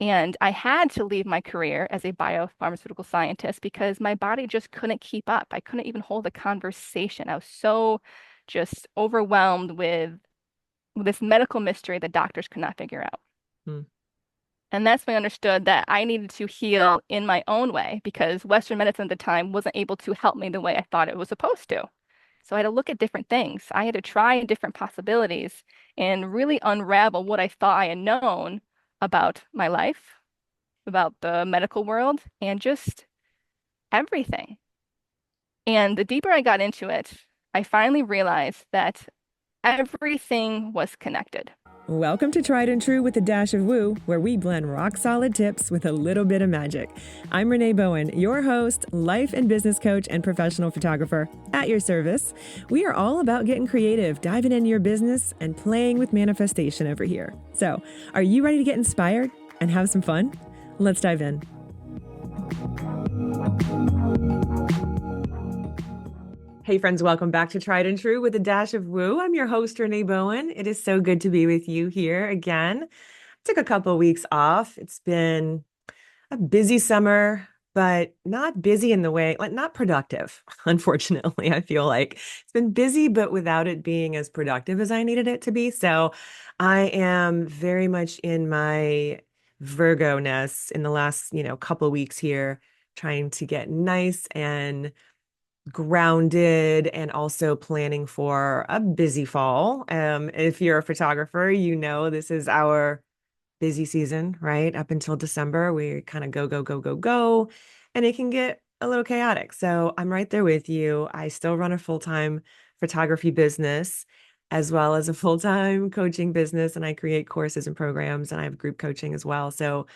And I had to leave my career as a biopharmaceutical scientist because my body just couldn't keep up. I couldn't even hold a conversation. I was so just overwhelmed with this medical mystery that doctors could not figure out. Hmm. And that's when I understood that I needed to heal in my own way because Western medicine at the time wasn't able to help me the way I thought it was supposed to. So I had to look at different things. I had to try different possibilities and really unravel what I thought I had known about my life, about the medical world, and just everything. And the deeper I got into it, I finally realized that everything was connected. Welcome to Tried and True with a Dash of Woo, where we blend rock solid tips with a little bit of magic. I'm Renee Bowen, your host, life and business coach, and professional photographer at your service. We are all about getting creative, diving into your business, and playing with manifestation over here. So, are you ready to get inspired and have some fun? Let's dive in. Hey friends, welcome back to Tried and True with a Dash of Woo. I'm your host, Renee Bowen. It is so good to be with you here again. Took a couple of weeks off. It's been a busy summer, but not busy in the way, like not productive, unfortunately. I feel like it's been busy, but without it being as productive as I needed it to be. So I am very much in my Virgo-ness in the last, couple of weeks here, trying to get nice and grounded and also planning for a busy fall. If you're a photographer, you know this is our busy season, right? Up until December, we kind of go, go, go, go, go, and it can get a little chaotic. So I'm right there with you. I still run a full-time photography business as well as a full-time coaching business, and I create courses and programs, and I have group coaching as well. So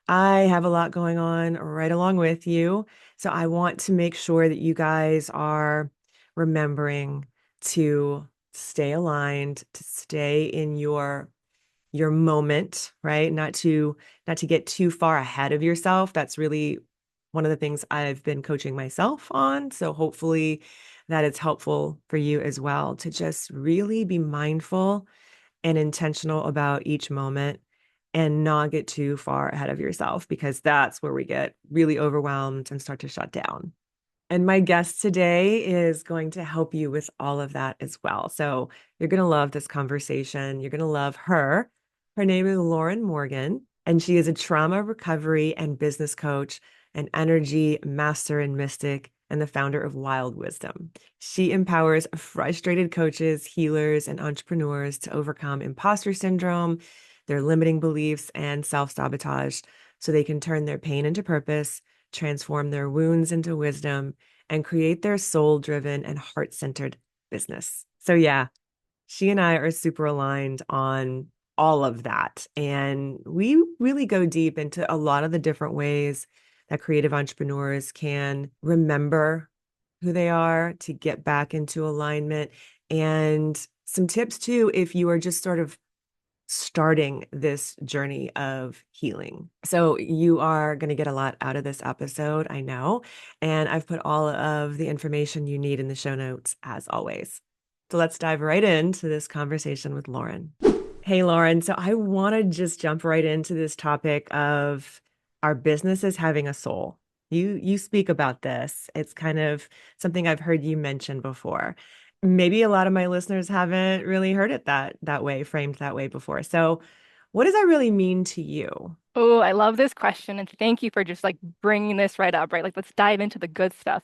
I have a lot going on right along with you. So I want to make sure that you guys are remembering to stay aligned, to stay in your moment, right? Not to get too far ahead of yourself. That's really one of the things I've been coaching myself on. So hopefully that it's helpful for you as well to just really be mindful and intentional about each moment and not get too far ahead of yourself because that's where we get really overwhelmed and start to shut down. And my guest today is going to help you with all of that as well. So you're going to love this conversation. You're going to love her. Her name is Lauren Morgan, and she is a trauma recovery and business coach, an energy master and mystic, and the founder of Wild Wisdom. She empowers frustrated coaches, healers, and entrepreneurs to overcome imposter syndrome, their limiting beliefs, and self-sabotage so they can turn their pain into purpose, transform their wounds into wisdom, and create their soul-driven and heart-centered business. So yeah, she and I are super aligned on all of that. And we really go deep into a lot of the different ways that creative entrepreneurs can remember who they are to get back into alignment. And some tips too, if you are just sort of starting this journey of healing. So you are going to get a lot out of this episode, I know. And I've put all of the information you need in the show notes as always. So let's dive right into this conversation with Lauren. Hey, Lauren. So I want to just jump right into this topic of our businesses having a soul. You speak about this. It's kind of something I've heard you mention before. Maybe a lot of my listeners haven't really heard it that way, framed that way before. So, what does that really mean to you? Oh, I love this question. And thank you for just like bringing this right up, right? Like, let's dive into the good stuff.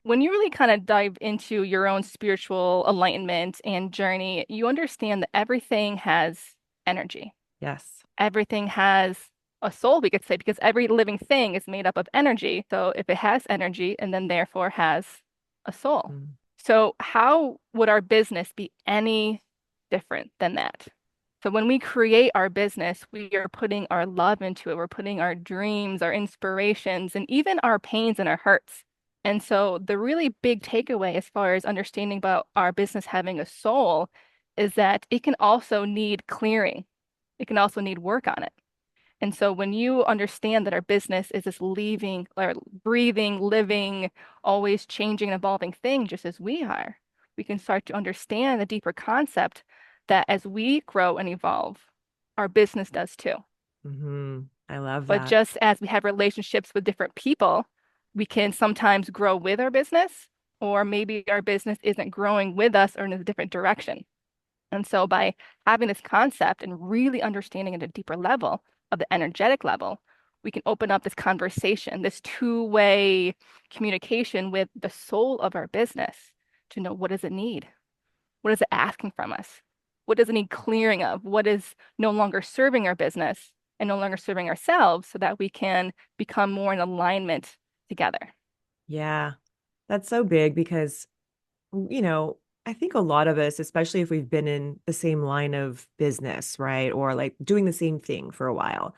When you really kind of dive into your own spiritual enlightenment and journey, you understand that everything has energy. Yes. Everything has a soul, we could say, because every living thing is made up of energy. So if it has energy and then therefore has a soul. Mm. So how would our business be any different than that? So when we create our business, we are putting our love into it. We're putting our dreams, our inspirations, and even our pains and our hurts. And so the really big takeaway as far as understanding about our business having a soul is that it can also need clearing. It can also need work on it. And so when you understand that our business is this leaving or breathing, living, always changing and evolving thing, just as we are, we can start to understand the deeper concept that as we grow and evolve, our business does too. Hmm. I love But that. just as we have relationships with different people, we can sometimes grow with our business, or maybe our business isn't growing with us or in a different direction. And so by having this concept and really understanding at a deeper level of the energetic level, we can open up this conversation, this two-way communication with the soul of our business to know, what does it need? What is it asking from us? What does it need clearing of? What is no longer serving our business and no longer serving ourselves so that we can become more in alignment together? Yeah, that's so big because, I think a lot of us, especially if we've been in the same line of business, right? Or like doing the same thing for a while,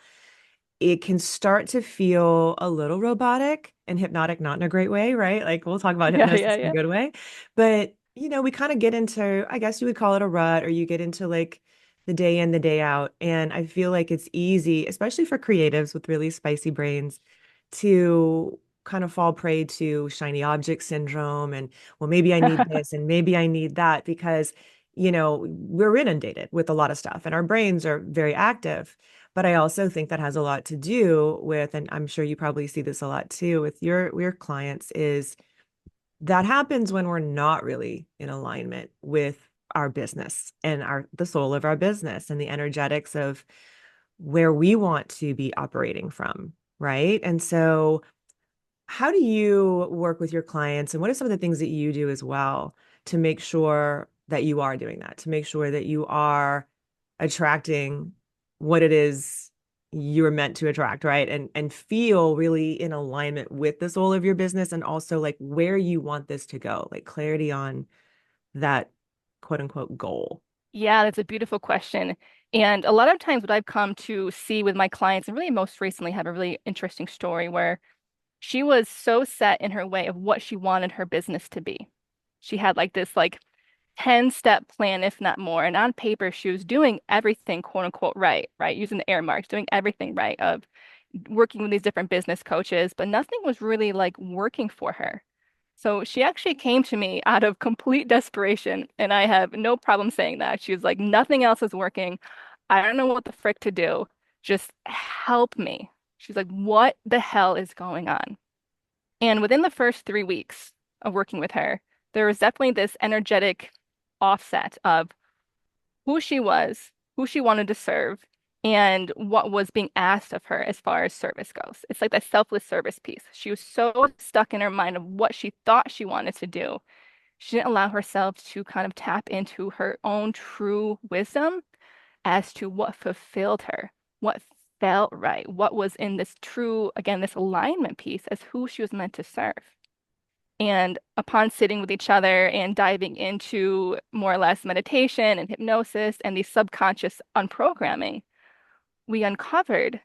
it can start to feel a little robotic and hypnotic, not in a great way, right? Like we'll talk about Yeah, yeah, hypnosis in a yeah. good way. But, we kind of get into, I guess you would call it a rut, or you get into like the day in, the day out. And I feel like it's easy, especially for creatives with really spicy brains, to kind of fall prey to shiny object syndrome and, well, maybe I need this and maybe I need that because, we're inundated with a lot of stuff and our brains are very active. But I also think that has a lot to do with, and I'm sure you probably see this a lot too with your clients, is that happens when we're not really in alignment with our business and the soul of our business and the energetics of where we want to be operating from, right? And so how do you work with your clients, and what are some of the things that you do as well to make sure that you are doing that, to make sure that you are attracting what it is you're meant to attract, right? And feel really in alignment with the soul of your business and also like where you want this to go, like clarity on that quote unquote goal. Yeah, that's a beautiful question. And a lot of times, what I've come to see with my clients, and really most recently, have a really interesting story where she was so set in her way of what she wanted her business to be. She had like this 10-step plan, if not more. And on paper, she was doing everything quote unquote right, right? Using the air marks, doing everything right of working with these different business coaches, but nothing was really like working for her. So she actually came to me out of complete desperation, and I have no problem saying that. She was like, nothing else is working. I don't know what the frick to do. Just help me. She's like, what the hell is going on? And within the first 3 weeks of working with her, there was definitely this energetic offset of who she was, who she wanted to serve, and what was being asked of her as far as service goes. It's like that selfless service piece. She was so stuck in her mind of what she thought she wanted to do. She didn't allow herself to kind of tap into her own true wisdom as to what fulfilled her, what felt right, what was in this true, again, this alignment piece as who she was meant to serve. And upon sitting with each other and diving into more or less meditation and hypnosis and the subconscious unprogramming, we uncovered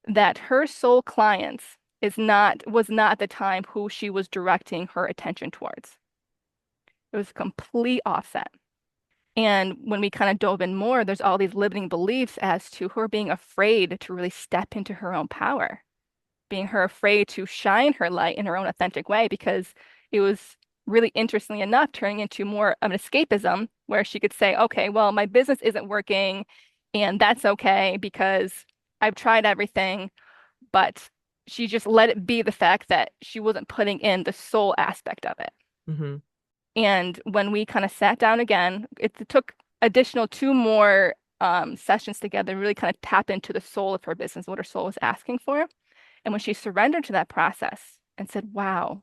that her soul clients was not at the time who she was directing her attention towards. It was a complete offset. And when we kind of dove in more, there's all these limiting beliefs as to her being afraid to really step into her own power, being her afraid to shine her light in her own authentic way, because it was really interestingly enough turning into more of an escapism where she could say, okay, well, my business isn't working and that's okay because I've tried everything, but she just let it be the fact that she wasn't putting in the soul aspect of it. Hmm. And when we kind of sat down again, it took additional two more sessions together to really kind of tap into the soul of her business, what her soul was asking for. And when she surrendered to that process and said, wow,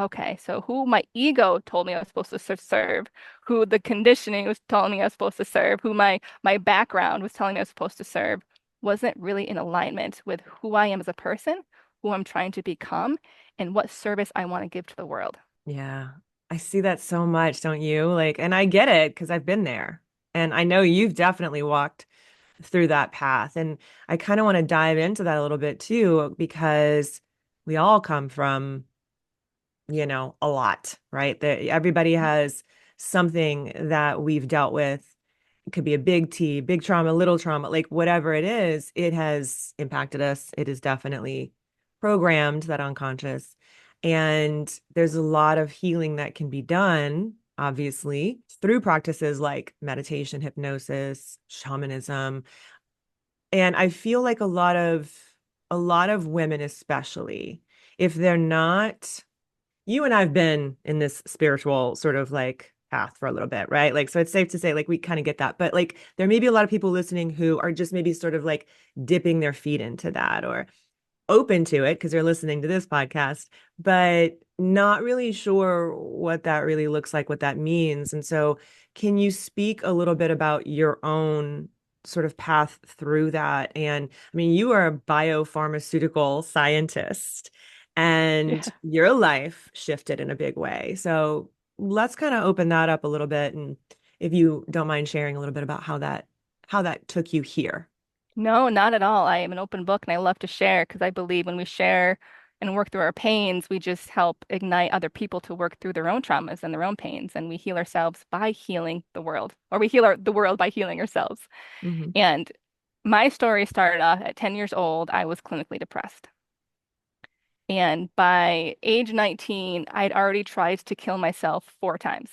okay, so who my ego told me I was supposed to serve, who the conditioning was telling me I was supposed to serve, who my background was telling me I was supposed to serve, wasn't really in alignment with who I am as a person, who I'm trying to become, and what service I want to give to the world. Yeah. I see that so much, don't you? Like, and I get it because I've been there. And I know you've definitely walked through that path. And I kind of want to dive into that a little bit too, because we all come from, a lot, right? Everybody has something that we've dealt with. It could be a big T, big trauma, little trauma, like whatever it is, it has impacted us. It is definitely programmed that unconscious. And there's a lot of healing that can be done, obviously, through practices like meditation, hypnosis, shamanism. And I feel like a lot of a lot of women, especially, if they're not, you and I've been in this spiritual sort of like path for a little bit, right? Like, so it's safe to say, like, we kind of get that. But like, there may be a lot of people listening who are just maybe sort of like dipping their feet into that or open to it because they're listening to this podcast, but not really sure what that really looks like, what that means. And so, can you speak a little bit about your own sort of path through that? And I mean, you are a biopharmaceutical scientist and Yeah. your life shifted in a big way. So, let's kind of open that up a little bit. And if you don't mind sharing a little bit about how that took you here. No, not at all. I am an open book and I love to share because I believe when we share and work through our pains, we just help ignite other people to work through their own traumas and their own pains. And we heal ourselves by healing the world, or we heal the world by healing ourselves. Hmm. And my story started off at 10 years old. I was clinically depressed. And by age 19, I'd already tried to kill myself 4 times.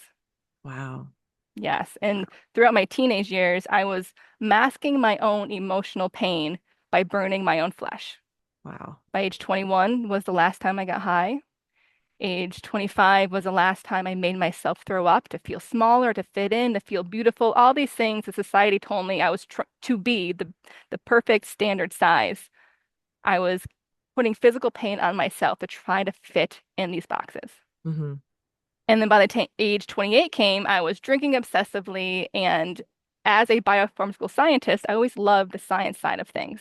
Wow. Yes. And throughout my teenage years, I was masking my own emotional pain by burning my own flesh. Wow. By age 21 was the last time I got high. Age 25 was the last time I made myself throw up to feel smaller, to fit in, to feel beautiful. All these things that society told me I was tr to be the perfect standard size. I was putting physical pain on myself to try to fit in these boxes. Hmm. And then by the age 28 came, I was drinking obsessively. And as a biopharmaceutical scientist, I always loved the science side of things,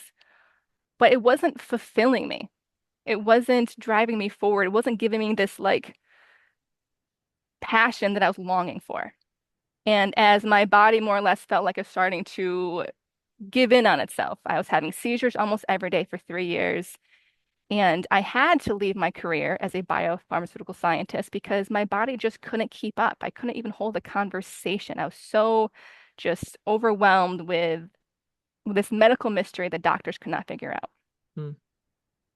but it wasn't fulfilling me. It wasn't driving me forward. It wasn't giving me this like passion that I was longing for. And as my body more or less felt like it was starting to give in on itself, I was having seizures almost every day for 3 years. And I had to leave my career as a biopharmaceutical scientist because my body just couldn't keep up. I couldn't even hold a conversation. I was so just overwhelmed with this medical mystery that doctors could not figure out. Mm.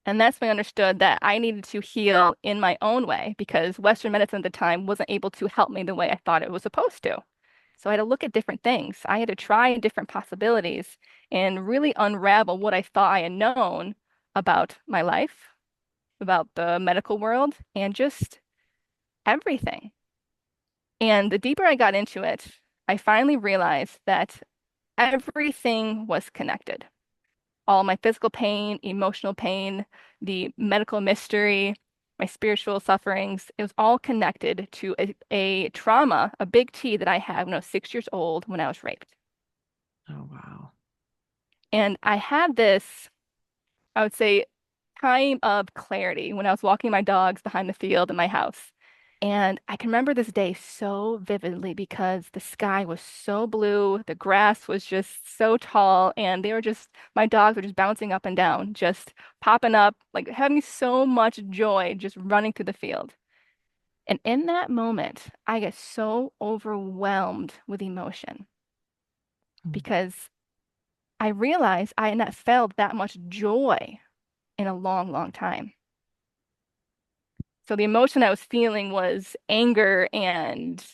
And that's when I understood that I needed to heal in my own way because Western medicine at the time wasn't able to help me the way I thought it was supposed to. So I had to look at different things. I had to try different possibilities and really unravel what I thought I had known about my life, about the medical world, and just everything. And the deeper I got into it, I finally realized that everything was connected. All my physical pain, emotional pain, the medical mystery, my spiritual sufferings, it was all connected to a trauma, a big T that I had when I was 6 years old when I was raped. Oh, wow. And I had this, I would say, time of clarity when I was walking my dogs behind the field in my house. And I can remember this day so vividly because the sky was so blue, the grass was just so tall, and they were just, my dogs were just bouncing up and down, just popping up, like having so much joy just running through the field. And in that moment, I get so overwhelmed with emotion Mm. because I realized I had not felt that much joy in a long, long time. So the emotion I was feeling was anger and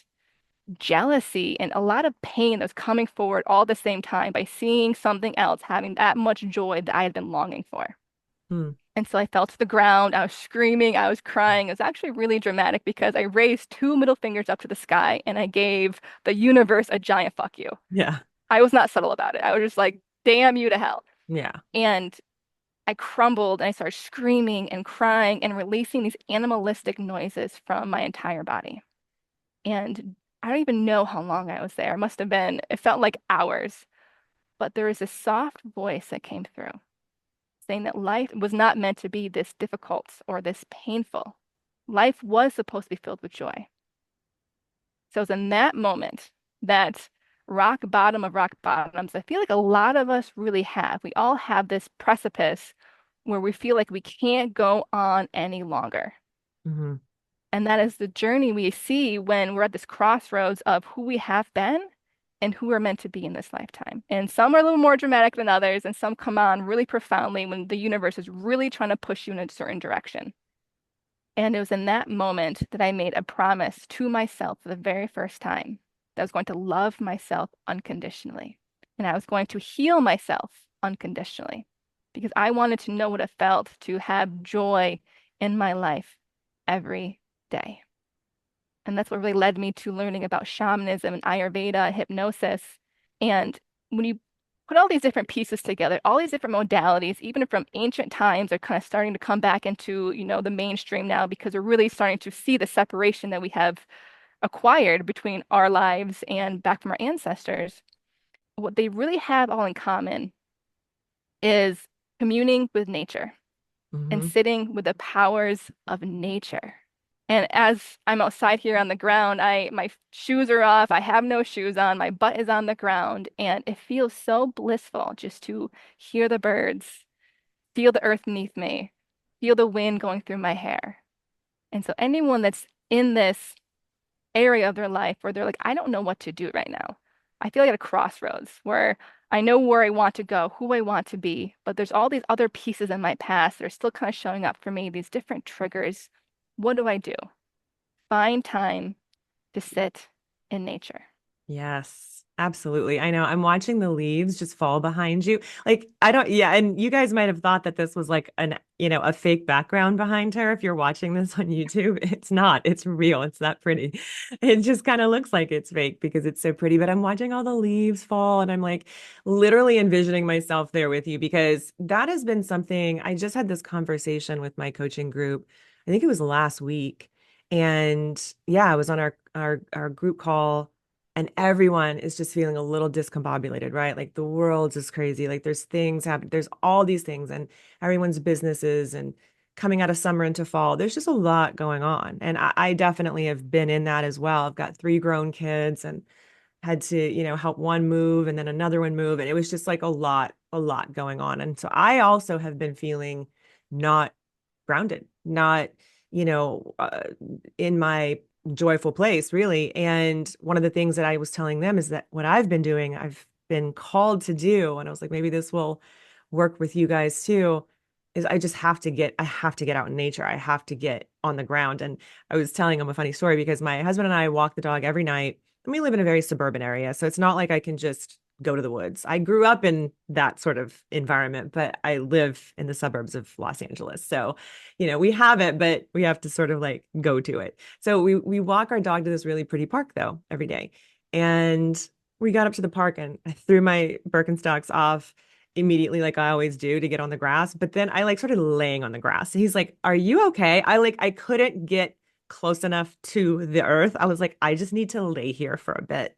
jealousy and a lot of pain that was coming forward all at the same time by seeing something else having that much joy that I had been longing for. Mm. And so I fell to the ground. I was screaming. I was crying. It was actually really dramatic because I raised two middle fingers up to the sky and I gave the universe a giant fuck you. Yeah. I was not subtle about it. I was just like, damn you to hell. Yeah. And I crumbled and I started screaming and crying and releasing these animalistic noises from my entire body. And I don't even know how long I was there. It must have been, it felt like hours. But there was this soft voice that came through saying that life was not meant to be this difficult or this painful. Life was supposed to be filled with joy. So it was in that moment, that rock bottom of rock bottoms, I feel like a lot of us really have. We all have this precipice where we feel like we can't go on any longer. Hmm. And that is the journey we see when we're at this crossroads of who we have been and who we're meant to be in this lifetime. And some are a little more dramatic than others, and some come on really profoundly when the universe is really trying to push you in a certain direction. And it was in that moment that I made a promise to myself for the very first time that I was going to love myself unconditionally and I was going to heal myself unconditionally because I wanted to know what it felt to have joy in my life every day. And that's what really led me to learning about shamanism and Ayurveda, hypnosis. And when you put all these different pieces together, all these different modalities, even from ancient times, are kind of starting to come back into, the mainstream now because we're really starting to see the separation that we have acquired between our lives and back from our ancestors. What they really have all in common is communing with nature and Hmm. sitting with the powers of nature. And as I'm outside here on the ground, my shoes are off, I have no shoes on, my butt is on the ground, and it feels so blissful just to hear the birds, feel the earth beneath me, feel the wind going through my hair. And so anyone that's in this area of their life where they're like, I don't know what to do right now. I feel like at a crossroads where I know where I want to go, who I want to be, but there's all these other pieces in my past that are still kind of showing up for me, these different triggers. What do I do? Find time to sit in nature. Yes, absolutely. I know. I'm watching the leaves just fall behind you. Like, I don't, yeah. And you guys might have thought that this was like a fake background behind her. If you're watching this on YouTube, it's not. It's real. It's that pretty. It just kind of looks like it's fake because it's so pretty. But I'm watching all the leaves fall and I'm like literally envisioning myself there with you because that has been something. I just had this conversation with my coaching group. I think it was last week. And yeah, I was on our group call and everyone is just feeling a little discombobulated, right? Like the world's just crazy. Like there's things happen, there's all these things, and everyone's businesses and coming out of summer into fall. There's just a lot going on. And I definitely have been in that as well. I've got three grown kids and had to, help one move and then another one move. And it was just like a lot going on. And so I also have been feeling not grounded, not, you know, uh, in my joyful place, really. And one of the things that I was telling them is that what I've been doing, I've been called to do, and I was like, maybe this will work with you guys too, is I have to get out in nature. I have to get on the ground. And I was telling them a funny story because my husband and I walk the dog every night, and we live in a very suburban area. So it's not like I can just go to the woods. I grew up in that sort of environment, but I live in the suburbs of Los Angeles. So, we have it, but we have to sort of like go to it. So we walk our dog to this really pretty park though every day. And we got up to the park and I threw my Birkenstocks off immediately like I always do to get on the grass. But then I like started laying on the grass. He's like, "Are you okay?" I couldn't get close enough to the earth. I was like, "I just need to lay here for a bit."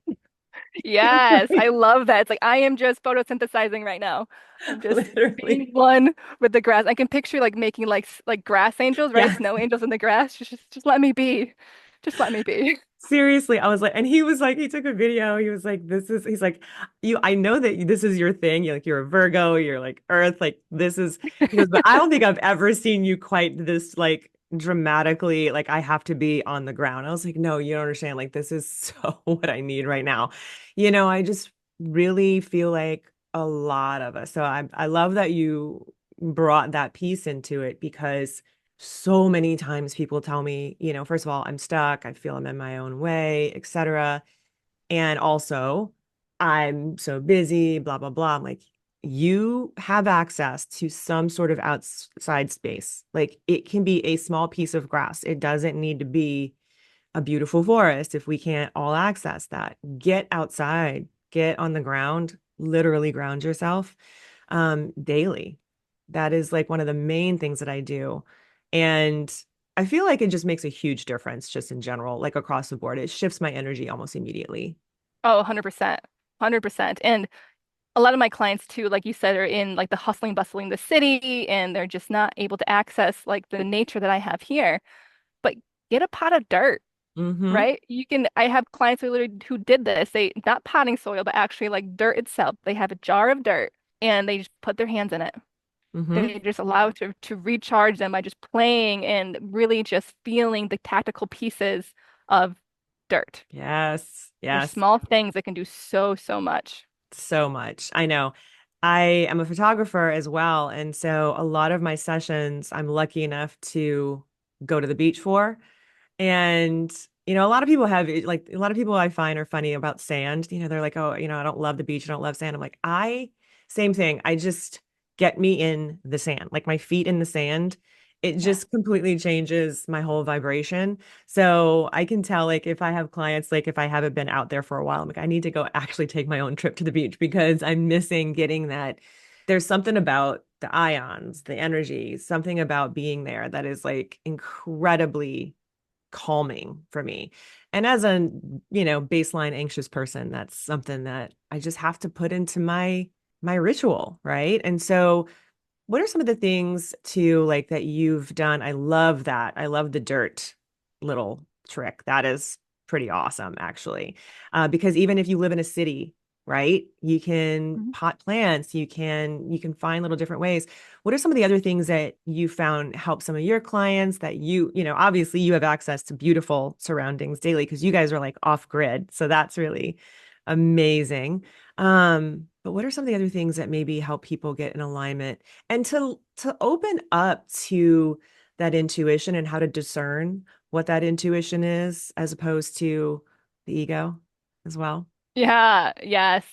Yes, I love that. It's like I am just photosynthesizing right now. I'm just being Literally. one with the grass. I can picture like making like grass angels, right? Yes. Snow angels in the grass. Just let me be. Just let me be. Seriously, I was like, and he was like, he took a video. He was like, he's like, I know that this is your thing. You're a Virgo, you're like Earth, like this is, he goes, but I don't think I've ever seen you quite this like dramatically, like I have to be on the ground. I was like, no, you don't understand. Like, this is so what I need right now. I just really feel like a lot of us. So I love that you brought that piece into it because so many times people tell me, first of all, I'm stuck, I feel I'm in my own way, etc. And also, I'm so busy, blah, blah, blah. I'm like, you have access to some sort of outside space. Like it can be a small piece of grass. It doesn't need to be a beautiful forest if we can't all access that. Get outside, get on the ground, literally ground yourself daily. That is like one of the main things that I do. And I feel like it just makes a huge difference just in general, like across the board. It shifts my energy almost immediately. Oh, 100%. 100%. And a lot of my clients too, like you said, are in like the hustling, bustling the city and they're just not able to access like the nature that I have here. But get a pot of dirt, Mm-hmm. right? I have clients who did this. They not potting soil, but actually like dirt itself. They have a jar of dirt and they just put their hands in it. Mm-hmm. They just allow it to recharge them by just playing and really just feeling the tactical pieces of dirt. Yes. There's Yes. small things that can do so, so much. So much. I know. I am a photographer as well. And so a lot of my sessions, I'm lucky enough to go to the beach for. And, a lot of people have like a lot of people I find are funny about sand. They're like, oh, I don't love the beach. I don't love sand. I'm like, same thing. I just get me in the sand, like my feet in the sand. It Yeah. just completely changes my whole vibration. So I can tell, like, if I have clients, like, if I haven't been out there for a while, I'm like, I need to go actually take my own trip to the beach because I'm missing getting that. There's something about the ions, the energy, something about being there that is like incredibly calming for me. And as a, baseline anxious person, that's something that I just have to put into my ritual, right? And so what are some of the things too, like that you've done? I love that. I love the dirt little trick. That is pretty awesome, actually. Because even if you live in a city, right, you can Mhm. pot plants, you can find little different ways. What are some of the other things that you found help some of your clients that obviously you have access to beautiful surroundings daily because you guys are like off grid. So that's really amazing. But what are some of the other things that maybe help people get in alignment and to open up to that intuition and how to discern what that intuition is as opposed to the ego as well? Yeah, yes.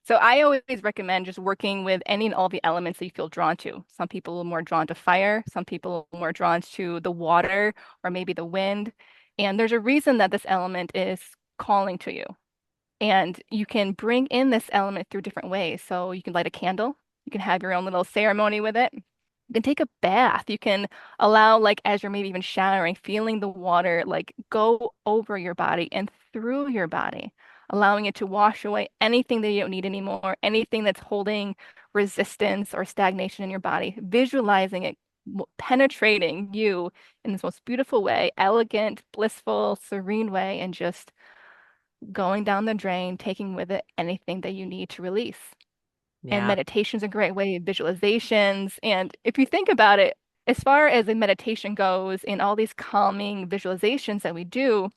So I always recommend just working with any and all the elements that you feel drawn to. Some people are more drawn to fire, some people are more drawn to the water or maybe the wind. And there's a reason that this element is calling to you. And you can bring in this element through different ways. So you can light a candle, you can have your own little ceremony with it. You can take a bath. You can allow, like, as you're maybe even showering, feeling the water like go over your body and through your body, allowing it to wash away anything that you don't need anymore, anything that's holding resistance or stagnation in your body, visualizing it penetrating you in this most beautiful way, elegant, blissful, serene way, and just going down the drain, taking with it anything that you need to release. And Yeah. meditation's a great way, visualizations. And if you think about it, as far as the meditation goes and all these calming visualizations that we do,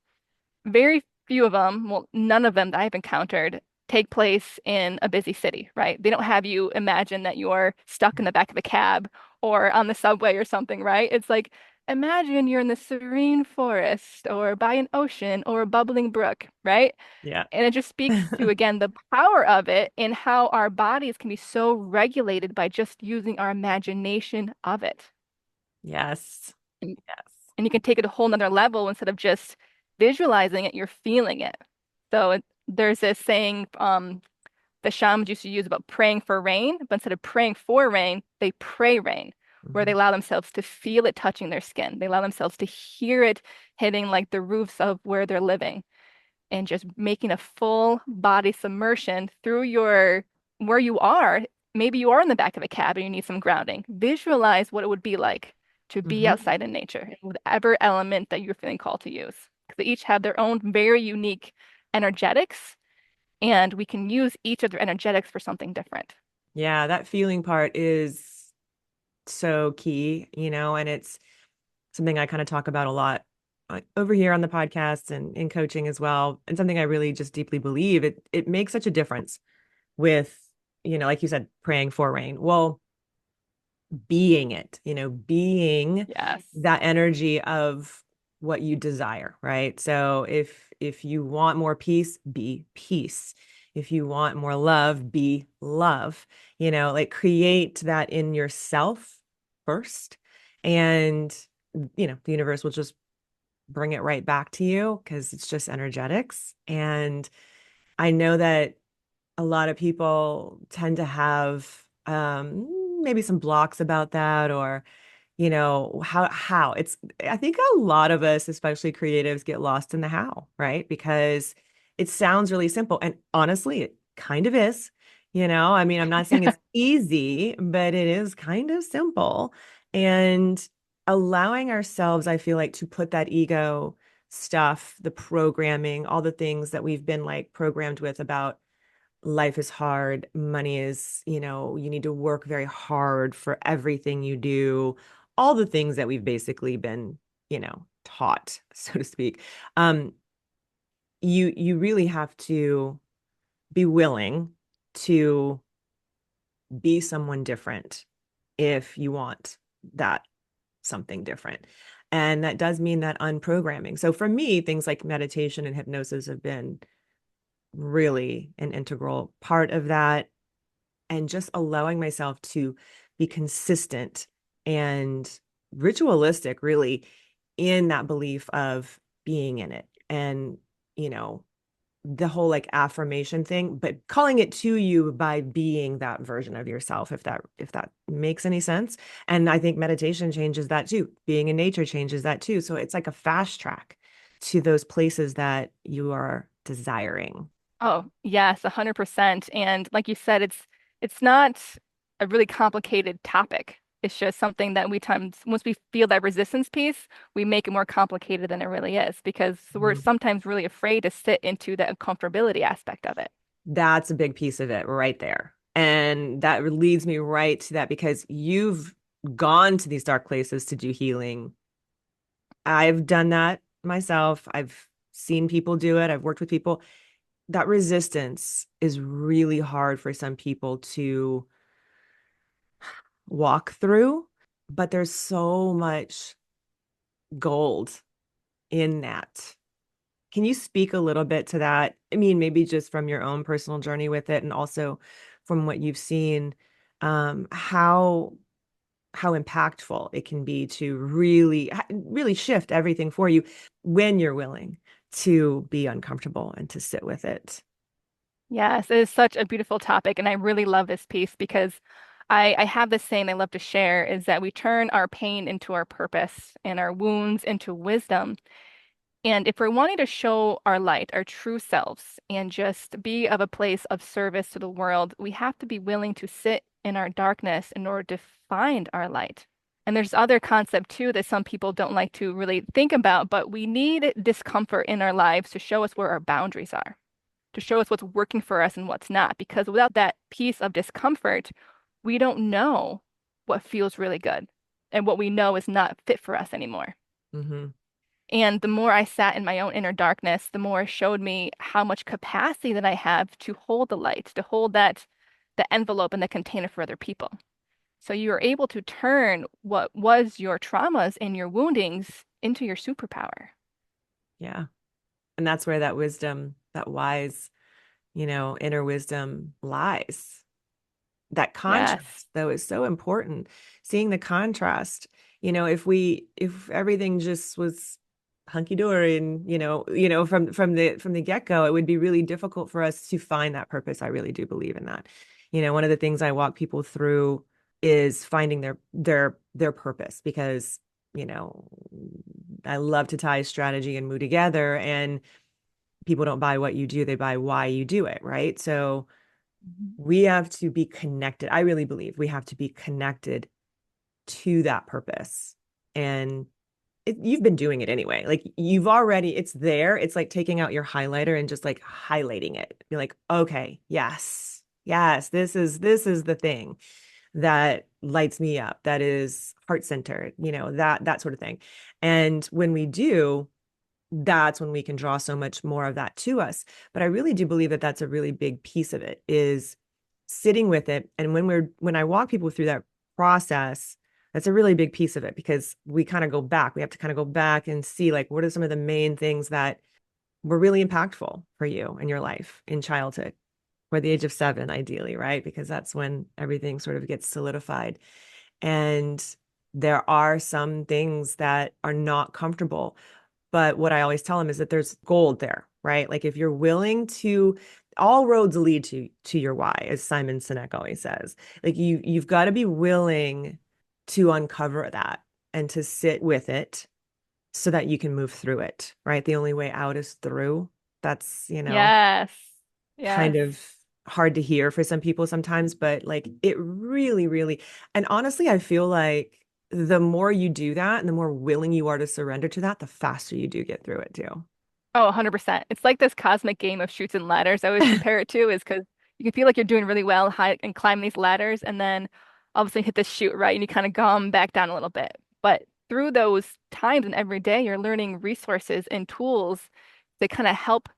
very few of them, well, none of them that I've encountered take place in a busy city, right? They don't have you imagine that you're stuck in the back of a cab or on the subway or something, right? It's like imagine you're in the serene forest or by an ocean or a bubbling brook, right? Yeah. And it just speaks to, again, the power of it and how our bodies can be so regulated by just using our imagination of it. Yes. And, Yes. and you can take it a whole nother level instead of just visualizing it, you're feeling it. So there's this saying the shamans used to use about praying for rain, but instead of praying for rain, they pray rain, where they Mhm. allow themselves to feel it touching their skin. They allow themselves to hear it hitting like the roofs of where they're living and just making a full body submersion through your where you are. Maybe you are in the back of a cab and you need some grounding. Visualize what it would be like to be Mhm. outside in nature, whatever element that you're feeling called to use. Because they each have their own very unique energetics, and we can use each of their energetics for something different. Yeah, that feeling part is so key, and it's something I kind of talk about a lot over here on the podcast and in coaching as well. And something I really just deeply believe it makes such a difference with, like you said, praying for rain. Well, being it, being Yes. that energy of what you desire, right? So if you want more peace, be peace. If you want more love, be love. Like create that in yourself first. And the universe will just bring it right back to you because it's just energetics. And I know that a lot of people tend to have maybe some blocks about that or how it's I think a lot of us, especially creatives, get lost in the how, right? Because it sounds really simple and honestly it kind of is. I mean, I'm not saying it's easy, but it is kind of simple. And allowing ourselves, I feel like, to put that ego stuff, the programming, all the things that we've been like programmed with about life is hard, money is, you need to work very hard for everything you do, all the things that we've basically been, taught, so to speak. Um, you really have to be willing to be someone different if you want that something different. And that does mean that unprogramming. So for me, things like meditation and hypnosis have been really an integral part of that and just allowing myself to be consistent and ritualistic, really, in that belief of being in it. And, you know, the whole like affirmation thing, but calling it to you by being that version of yourself, if that makes any sense. And I think meditation changes that too. Being in nature changes that too. So it's like a fast track to those places that you are desiring. Oh, yes, 100%. And like you said, it's not a really complicated topic. It's just something that we times once we feel that resistance piece, we make it more complicated than it really is because we're Mhm. sometimes really afraid to sit into the uncomfortability aspect of it. That's a big piece of it right there. And that leads me right to that because you've gone to these dark places to do healing. I've done that myself. I've seen people do it. I've worked with people. That resistance is really hard for some people to walk through, but there's so much gold in that. Can you speak a little bit to that? I mean, maybe just from your own personal journey with it and also from what you've seen, how impactful it can be to really shift everything for you when you're willing to be uncomfortable and to sit with it. Yes, it is such a beautiful topic, and I really love this piece because I have this saying I love to share is that we turn our pain into our purpose and our wounds into wisdom. And if we're wanting to show our light, our true selves, and just be of a place of service to the world, we have to be willing to sit in our darkness in order to find our light. And there's other concept too that some people don't like to really think about, but we need discomfort in our lives to show us where our boundaries are, to show us what's working for us and what's not. Because without that piece of discomfort, we don't know what feels really good and what we know is not fit for us anymore. Hmm. And the more I sat in my own inner darkness, the more it showed me how much capacity that I have to hold the light, to hold the envelope and the container for other people. So you are able to turn what was your traumas and your woundings into your superpower. Yeah. And that's where that wisdom, that wise, inner wisdom lies. That Yes. contrast though is so important. Seeing the contrast, if everything just was hunky dory and from the get-go, it would be really difficult for us to find that purpose. I really do believe in that. One of the things I walk people through is finding their purpose because you know I love to tie strategy and mood together, and people don't buy what you do, they buy why you do it, right? So Mhm. we have to be connected. I really believe we have to be connected to that purpose. And you've been doing it anyway. Like it's there. It's like taking out your highlighter and just like highlighting it. You're like, okay, yes, yes, this is the thing that lights me up. That is heart centered, that sort of thing. And when we do, that's when we can draw so much more of that to us. But I really do believe that that's a really big piece of it is sitting with it. And when I walk people through that process, that's a really big piece of it because we kind of go back. We have to kind of go back and see like what are some of the main things that were really impactful for you in your life in childhood or the age of 7, ideally, right? Because that's when everything sort of gets solidified. And there are some things that are not comfortable. But what I always tell them is that there's gold there, right? Like if you're willing to, all roads lead to your why, as Simon Sinek always says. Like you've got to be willing to uncover that and to sit with it so that you can move through it, right? The only way out is through. That's, Yes. kind Yes. of hard to hear for some people sometimes, but like it really, really, and honestly, I feel like the more you do that and the more willing you are to surrender to that, the faster you do get through it too. Oh, 100%. It's like this cosmic game of chutes and ladders. I always compare it to is because you can feel like you're doing really well high and climb these ladders and then all of a sudden hit this chute, right? And you kind of gum back down a little bit. But through those times and every day, you're learning resources and tools that kind of help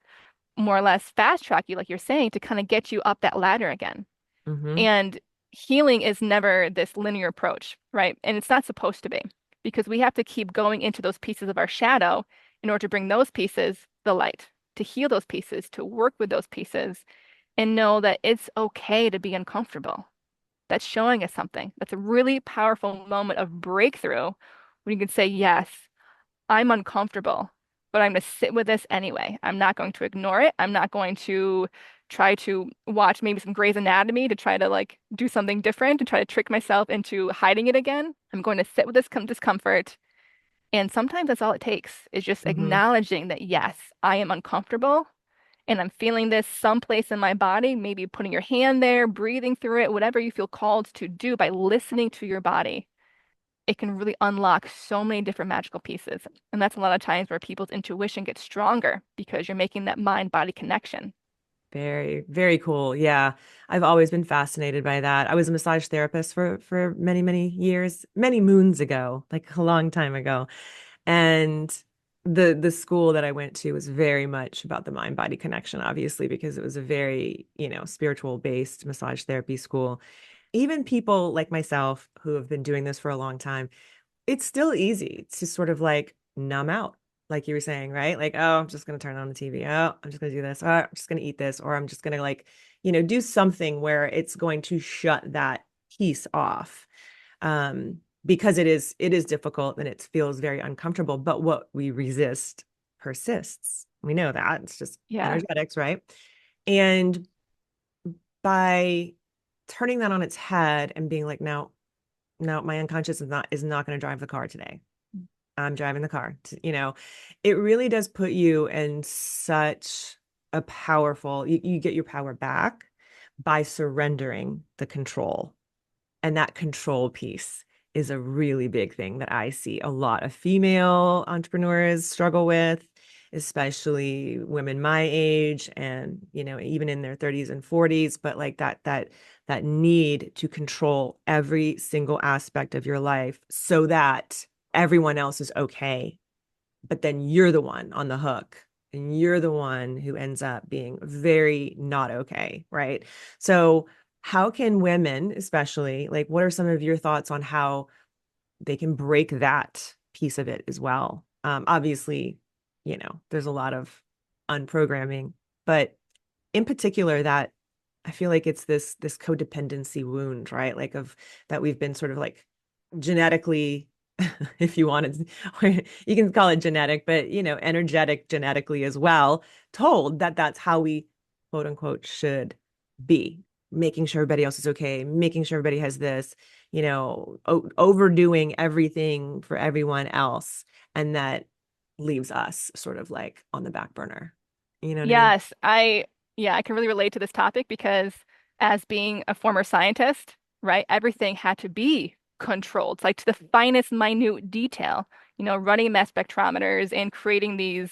more or less fast track you, like you're saying, to kind of get you up that ladder again. Hmm. And healing is never this linear approach, right? And it's not supposed to be because we have to keep going into those pieces of our shadow in order to bring those pieces the light, to heal those pieces, to work with those pieces, and know that it's okay to be uncomfortable, that's showing us something. That's a really powerful moment of breakthrough when you can say, yes, I'm uncomfortable, but I'm going to sit with this anyway. I'm not going to ignore it. I'm not going to try to watch maybe some Grey's Anatomy to try to like do something different and try to trick myself into hiding it again. I'm going to sit with this discomfort. And sometimes that's all it takes is just Hmm. acknowledging that, yes, I am uncomfortable and I'm feeling this someplace in my body, maybe putting your hand there, breathing through it, whatever you feel called to do by listening to your body. It can really unlock so many different magical pieces. And that's a lot of times where people's intuition gets stronger because you're making that mind-body connection. Very, very cool. Yeah. I've always been fascinated by that. I was a massage therapist for many, many years, many moons ago, like a long time ago. And the school that I went to was very much about the mind-body connection, obviously, because it was a very, spiritual based massage therapy school. Even people like myself who have been doing this for a long time, it's still easy to sort of like numb out, like you were saying, right? Like, oh, I'm just going to turn on the TV. Oh, I'm just going to do this. Oh, I'm just going to eat this. Or I'm just going to like, do something where it's going to shut that piece off. Because it is difficult and it feels very uncomfortable. But what we resist persists. We know that. It's just Yeah. energetics, right? And by turning that on its head and being like, no, no, my unconscious is not going to drive the car today. I'm driving the car. It really does put you in such a powerful, you get your power back by surrendering the control. And that control piece is a really big thing that I see a lot of female entrepreneurs struggle with, especially women my age and, even in their 30s and 40s, but like that need to control every single aspect of your life so that everyone else is okay. But then you're the one on the hook and you're the one who ends up being very not okay, right? So how can women, especially, like, what are some of your thoughts on how they can break that piece of it as well? Obviously, there's a lot of unprogramming, but in particular, that I feel like it's this codependency wound, right? Like of that we've been sort of like genetically, if you wanted, you can call it genetic, but energetic genetically as well, told that that's how we quote unquote should be, making sure everybody else is okay, making sure everybody has this, overdoing everything for everyone else. And that leaves us sort of like on the back burner. You know what I mean? Yes, I can really relate to this topic because as being a former scientist, right, everything had to be controlled, like to the finest minute detail, running mass spectrometers and creating these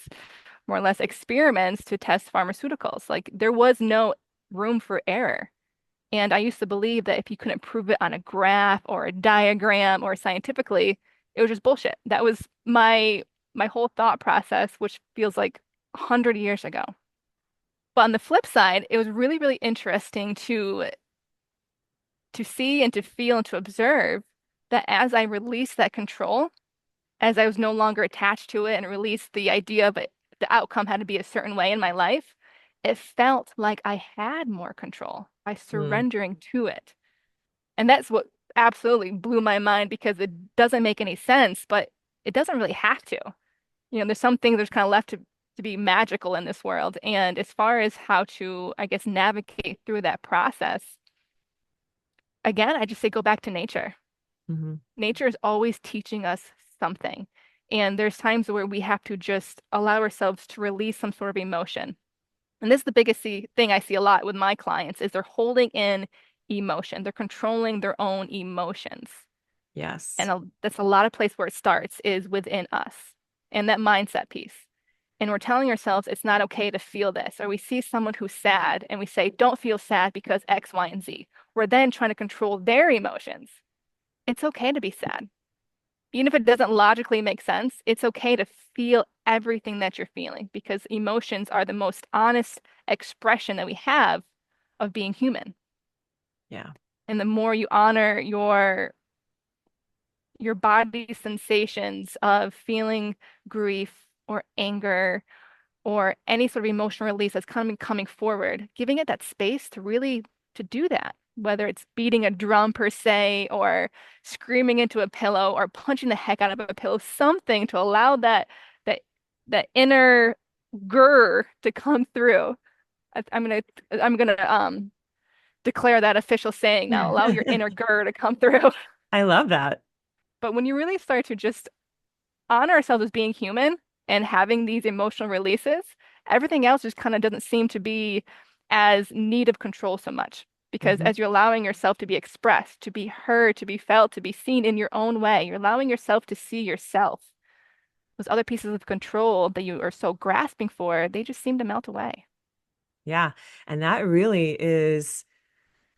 more or less experiments to test pharmaceuticals. Like there was no room for error. And I used to believe that if you couldn't prove it on a graph or a diagram or scientifically, it was just bullshit. That was my whole thought process, which feels like 100 years ago. But on the flip side, it was really, really interesting to see and to feel and to observe that as I released that control, as I was no longer attached to it and released the idea of it, the outcome had to be a certain way in my life, it felt like I had more control by Mm, surrendering to it. And that's what absolutely blew my mind because it doesn't make any sense, but it doesn't really have to. There's some things that's kind of left to be magical in this world. And as far as how to, I guess, navigate through that process, again, I just say go back to nature. mhm. Nature is always teaching us something. And there's times where we have to just allow ourselves to release some sort of emotion. And this is the biggest thing I see a lot with my clients is they're holding in emotion. They're controlling their own emotions. And Yes. that's a lot of place where it starts is within us and that mindset piece. And we're telling ourselves it's not okay to feel this. Or we see someone who's sad and we say, don't feel sad because X, Y, and Z. We're then trying to control their emotions. It's okay to be sad. Even if it doesn't logically make sense, it's okay to feel everything that you're feeling because emotions are the most honest expression that we have of being human. Yeah. And the more you honor your body sensations of feeling grief or anger or any sort of emotional release that's coming forward, giving it that space to really to do that. whether it's beating a drum per se, or screaming into a pillow, or punching the heck out of a pillow, something to allow that that inner grr to come through. I'm gonna declare that official saying now. Allow your inner grr to come through. I love that. But when you really start to just honor ourselves as being human and having these emotional releases, everything else just kind of doesn't seem to be as need of control so much. Because Mhm. as you're allowing yourself to be expressed, to be heard, to be felt, to be seen in your own way, you're allowing yourself to see yourself. Those other pieces of control that you are so grasping for, they just seem to melt away. Yeah. And that really is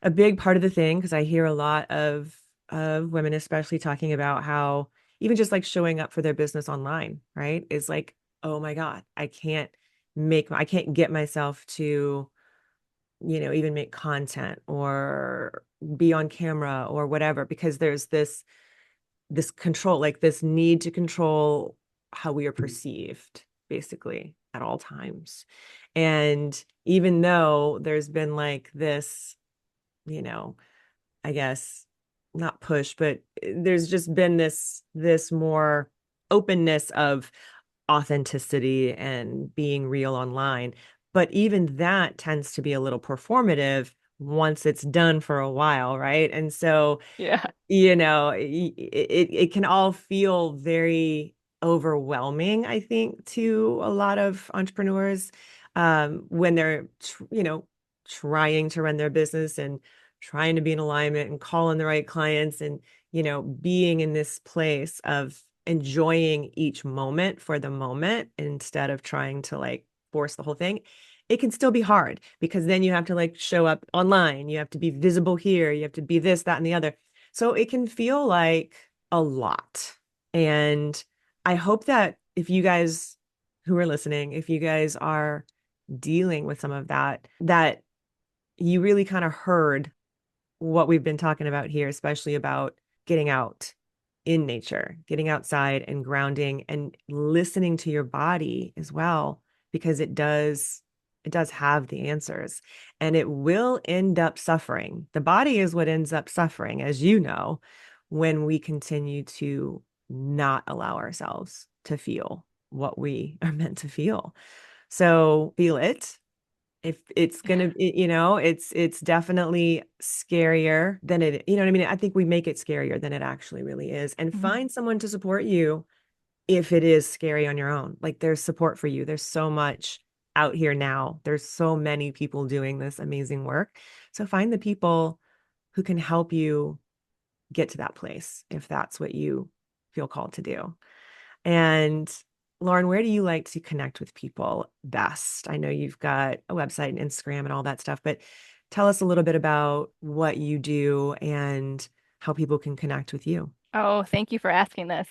a big part of the thing because I hear a lot of women especially talking about how even just like showing up for their business online, right? Is like, oh my God, I can't get myself to, even make content or be on camera or whatever because there's this control, like this need to control how we are perceived basically at all times. And even though there's been like this, you know, I guess not push, but there's just been this more openness of authenticity and being real online. But even that tends to be a little performative once it's done for a while, right? And so Yeah. it can all feel very overwhelming, I think, to a lot of entrepreneurs when they're, trying to run their business and trying to be in alignment and call on the right clients and, being in this place of enjoying each moment for the moment instead of trying to like force the whole thing. It can still be hard because then you have to like show up online, you have to be visible here, you have to be this, that, and the other. So it can feel like a lot. And I hope that if you guys who are listening, if you guys are dealing with some of that, that you really kind of heard what we've been talking about here, especially about getting out in nature, getting outside and grounding and listening to your body as well, because it does have the answers and it will end up suffering. The body is what ends up suffering, as you know, when we continue to not allow ourselves to feel what we are meant to feel. So feel it, if it's gonna, it's definitely scarier than it, you know what I mean? I think we make it scarier than it actually really is. And Mhm. find someone to support you if it is scary on your own. Like there's support for you. There's so much out here now. There's so many people doing this amazing work. So find the people who can help you get to that place if that's what you feel called to do. And Lauren, where do you like to connect with people best? I know you've got a website and Instagram and all that stuff, but tell us a little bit about what you do and how people can connect with you. Oh, thank you for asking this.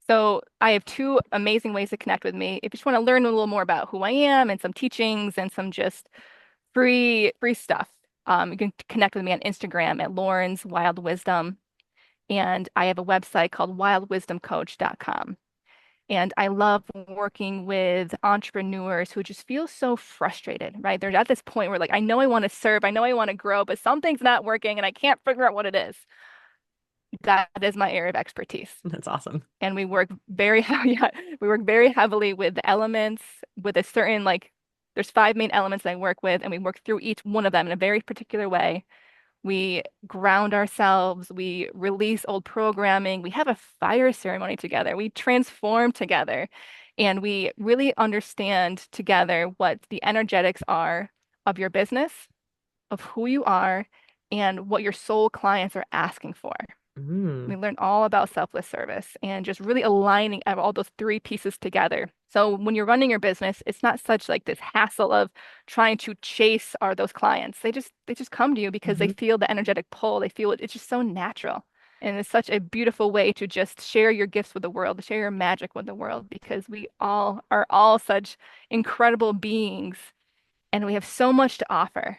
So I have two amazing ways to connect with me. If you just want to learn a little more about who I am and some teachings and some just free stuff, you can connect with me on Instagram at Lauren's Wild Wisdom. And I have a website called wildwisdomcoach.com. And I love working with entrepreneurs who just feel so frustrated, right? They're at this point where like, I know I want to serve, I know I want to grow, but something's not working and I can't figure out what it is. That is my area of expertise. That's awesome. And we work very yeah, we work very heavily with the elements, with a certain like there's five main elements that I work with, and we work through each one of them in a very particular way. We ground ourselves, we release old programming, we have a fire ceremony together, we transform together, and we really understand together what the energetics are of your business, of who you are, and what your soul clients are asking for. We Mm, learn all about selfless service and just really aligning all those three pieces together. So when you're running your business, it's not such like this hassle of trying to chase are those clients. They just come to you because they mhm. feel the energetic pull. They feel it. It's just so natural. And it's such a beautiful way to just share your gifts with the world, to share your magic with the world, because we all are all such incredible beings and we have so much to offer.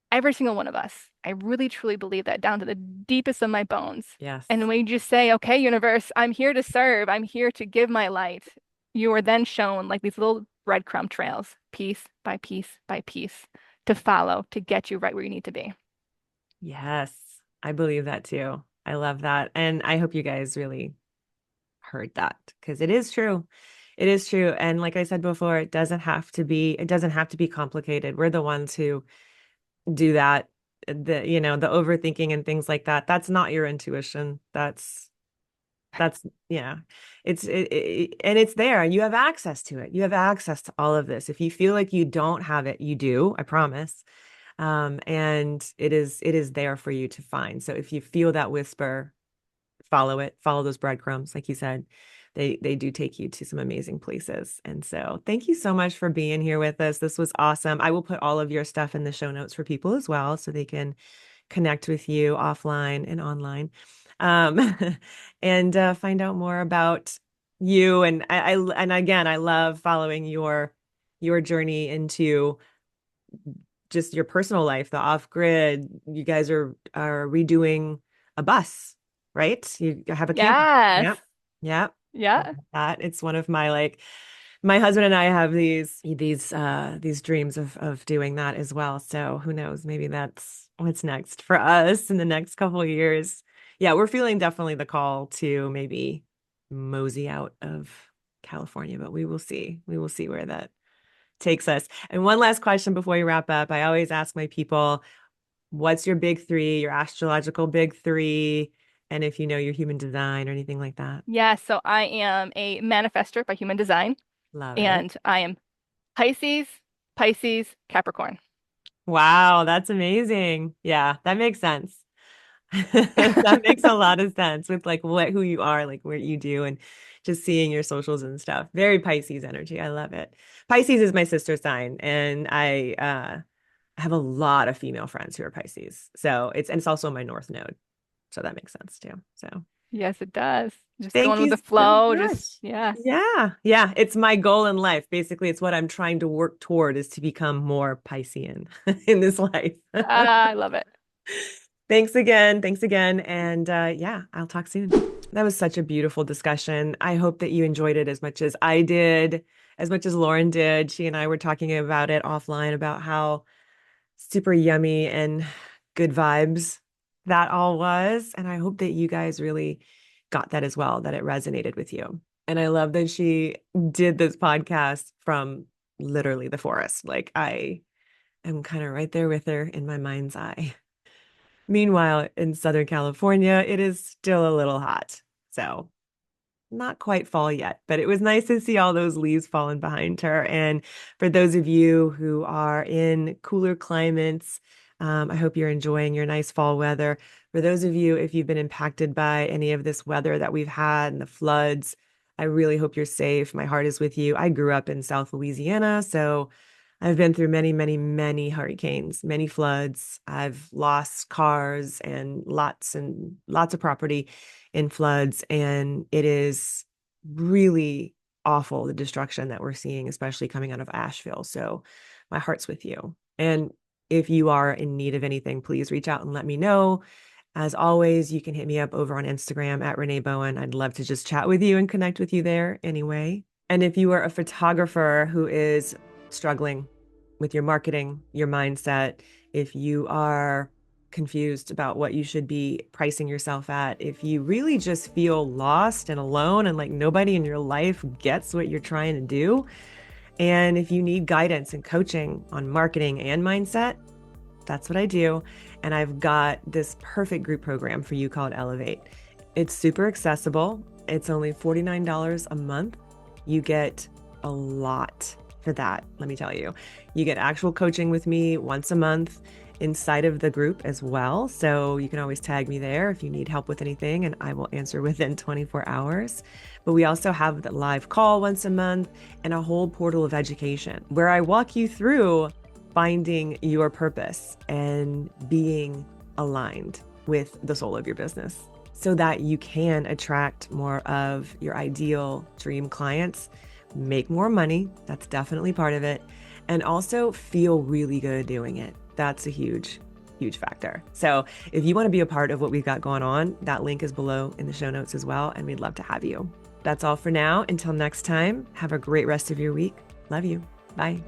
Every single one of us. I really truly believe that down to the deepest of my bones. Yes. And when you just say, okay, universe, I'm here to serve, I'm here to give my light, you are then shown like these little breadcrumb trails, piece by piece by piece, to follow to get you right where you need to be. Yes, I believe that too. I love that. And I hope you guys really heard that because it is true. It is true. And like I said before, it doesn't have to be complicated. We're the ones who do that. The overthinking and things like that. That's not your intuition. That's yeah. And it's there. You have access to it. You have access to all of this. If you feel like you don't have it, you do, I promise. And it is there for you to find. So if you feel that whisper, follow it, follow those breadcrumbs, like you said. They do take you to some amazing places. And so thank you so much for being here with us. This was awesome. I will put all of your stuff in the show notes for people as well, so they can connect with you offline and online, um, and find out more about you. And and again, I love following your journey into just your personal life, the off grid. You guys are redoing a bus, right? You have a camper. Yes. Yep. Yep. Yeah. That it's one of my like my husband and I have these dreams of doing that as well. So who knows? Maybe that's what's next for us in the next couple of years. Yeah, we're feeling definitely the call to maybe mosey out of California, but we will see. We will see where that takes us. And one last question before we wrap up. I always ask my people, what's your big three, your astrological big three, and if you know your human design or anything like that. Yeah. So I am a manifester by human design, Love it. and I am Pisces, Pisces, Capricorn. Wow, that's amazing. Yeah, that makes sense. That makes a lot of sense with like who you are, like what you do, and just seeing your socials and stuff. Very Pisces energy. I love it. Pisces is my sister sign, and I have a lot of female friends who are Pisces. So it's also my North Node. So that makes sense too. So Yes, it does. Just thank going with you the so flow. Just, much. yeah. Yeah. Yeah. It's my goal in life. Basically, it's what I'm trying to work toward is to become more Piscean in this life. I love it. Thanks again. Thanks again. And yeah, I'll talk soon. That was such a beautiful discussion. I hope that you enjoyed it as much as I did, as much as Lauren did. She and I were talking about it offline about how super yummy and good vibes that all was. And I hope that you guys really got that as well, that it resonated with you. And I love that she did this podcast from literally the forest. Like I am kind of right there with her in my mind's eye. Meanwhile, in Southern California, it is still a little hot. So not quite fall yet, but it was nice to see all those leaves falling behind her. And for those of you who are in cooler climates, I hope you're enjoying your nice fall weather. For those of you, if you've been impacted by any of this weather that we've had and the floods, I really hope you're safe. My heart is with you. I grew up in South Louisiana, so I've been through many, many, many hurricanes, many floods. I've lost cars and lots of property in floods. And it is really awful, the destruction that we're seeing, especially coming out of Asheville. So my heart's with you. And if you are in need of anything, please reach out and let me know. As always, you can hit me up over on Instagram at Renee Bowen. I'd love to just chat with you and connect with you there anyway. And if you are a photographer who is struggling with your marketing, your mindset, if you are confused about what you should be pricing yourself at, if you really just feel lost and alone and like nobody in your life gets what you're trying to do, and if you need guidance and coaching on marketing and mindset, that's what I do. And I've got this perfect group program for you called Elevate. It's super accessible. It's only $49 a month. You get a lot for that, let me tell you. You get actual coaching with me once a month inside of the group as well. So you can always tag me there if you need help with anything, and I will answer within 24 hours. But we also have the live call once a month and a whole portal of education where I walk you through finding your purpose and being aligned with the soul of your business so that you can attract more of your ideal dream clients, make more money. That's definitely part of it. And also feel really good doing it. That's a huge, huge factor. So if you want to be a part of what we've got going on, that link is below in the show notes as well. And we'd love to have you. That's all for now. Until next time, have a great rest of your week. Love you. Bye.